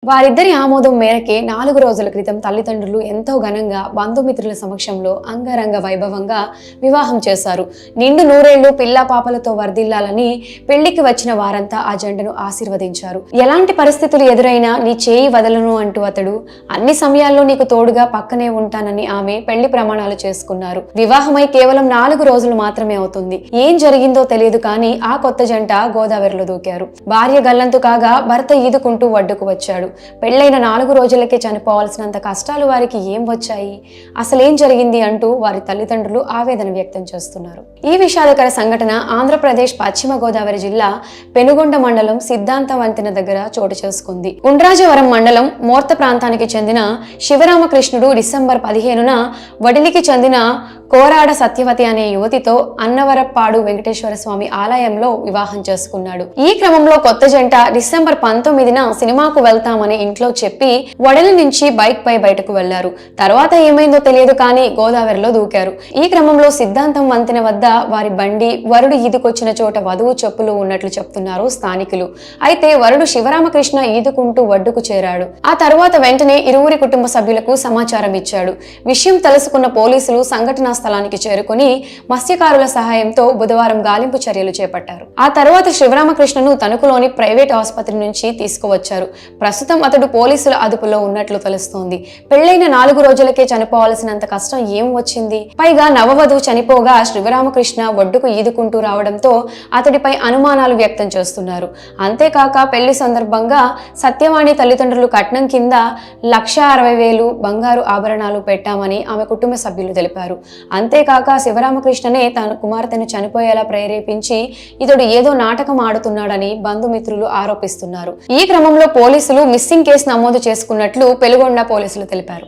వారిద్దరి ఆమోదం మేరకే 4 రోజుల క్రితం తల్లిదండ్రులు ఎంతో ఘనంగా బంధుమిత్రుల సమక్షంలో అంగరంగ వైభవంగా వివాహం చేశారు. నిండు నూరేళ్లు పిల్లా పాపలతో వర్ధిల్లాలని పెళ్లికి వచ్చిన వారంతా ఆ జంటను ఆశీర్వదించారు. ఎలాంటి పరిస్థితులు ఎదురైనా నీ చేయి వదలను అంటూ అతడు అన్ని సమయాల్లో నీకు తోడుగా పక్కనే ఉంటానని ఆమె పెళ్లి ప్రమాణాలు చేసుకున్నారు. వివాహమై కేవలం 4 రోజులు మాత్రమే అవుతుంది. ఏం జరిగిందో తెలియదు కానీ ఆ కొత్త జంట గోదావరిలో దూకారు. భార్య గల్లంతు కాగా భర్త ఈదుకుంటూ ఒడ్డుకు వచ్చాడు. పెళ్లైన 4 రోజులకే చనిపోవాల్సినంత కష్టాలు వారికి ఏం వచ్చాయి, అసలేం జరిగింది అంటూ వారి తల్లిదండ్రులు ఆవేదన వ్యక్తం చేస్తున్నారు. ఈ విషాదకర సంఘటన ఆంధ్రప్రదేశ్ పశ్చిమ గోదావరి జిల్లా పెనుగొండ మండలం సిద్ధాంత వంతెన దగ్గర చోటు చేసుకుంది. ఉండ్రాజవరం మండలం మోర్త ప్రాంతానికి చెందిన శివరామకృష్ణుడు డిసెంబర్ 15న వడిలికి చెందిన కోరాడ సత్యవతి అనే యువతితో అన్నవరపాడు వెంకటేశ్వర స్వామి ఆలయంలో వివాహం చేసుకున్నాడు. ఈ క్రమంలో కొత్త జంట డిసెంబర్ 19న సినిమాకు వెళ్తామని ఇంట్లో చెప్పి వడలి నుంచి బైక్ పై బయటకు వెళ్లారు. తర్వాత ఏమైందో తెలియదు కానీ గోదావరిలో దూకారు. ఈ క్రమంలో సిద్ధాంతం వంతెన వద్ద వారి బండి వరుడు ఈదుకొచ్చిన చోట వధువు చెప్పులు ఉన్నట్లు చెప్తున్నారు స్థానికులు. అయితే వరుడు శివరామకృష్ణ ఈదుకుంటూ ఒడ్డుకు చేరాడు. ఆ తర్వాత వెంటనే ఇరువురి కుటుంబ సభ్యులకు సమాచారం ఇచ్చాడు. విషయం తెలుసుకున్న పోలీసులు సంఘటనా స్థలానికి చేరుకుని మత్స్యకారుల సహాయంతో బుధవారం గాలింపు చర్యలు చేపట్టారు. ఆ తర్వాత శివరామకృష్ణను తణుకులోని ప్రైవేట్ ఆసుపత్రి నుంచి తీసుకువచ్చారు. ప్రస్తుతం అతడు పోలీసుల అదుపులో ఉన్నట్లు తెలుస్తోంది. పెళ్లైన 4 రోజులకే చనిపోవాల్సినంత కష్టం ఏం వచ్చింది? పైగా నవవధువు చనిపోగా శివరామకృష్ణ ఒడ్డుకు ఈదుకుంటూ రావడంతో అతడిపై అనుమానాలు వ్యక్తం చేస్తున్నారు. అంతేకాక పెళ్లి సందర్భంగా సత్యవాణి తల్లిదండ్రులు కట్నం కింద 1,60,000 బంగారు ఆభరణాలు పెట్టామని ఆమె కుటుంబ సభ్యులు తెలిపారు. అంతేకాక శివరామకృష్ణనే తన కుమార్తెను చనిపోయేలా ప్రేరేపించి ఇతడు ఏదో నాటకం ఆడుతున్నాడని బంధుమిత్రులు ఆరోపిస్తున్నారు. ఈ క్రమంలో పోలీసులు మిస్సింగ్ కేసు నమోదు చేసుకున్నట్లు పెనుగొండ పోలీసులు తెలిపారు.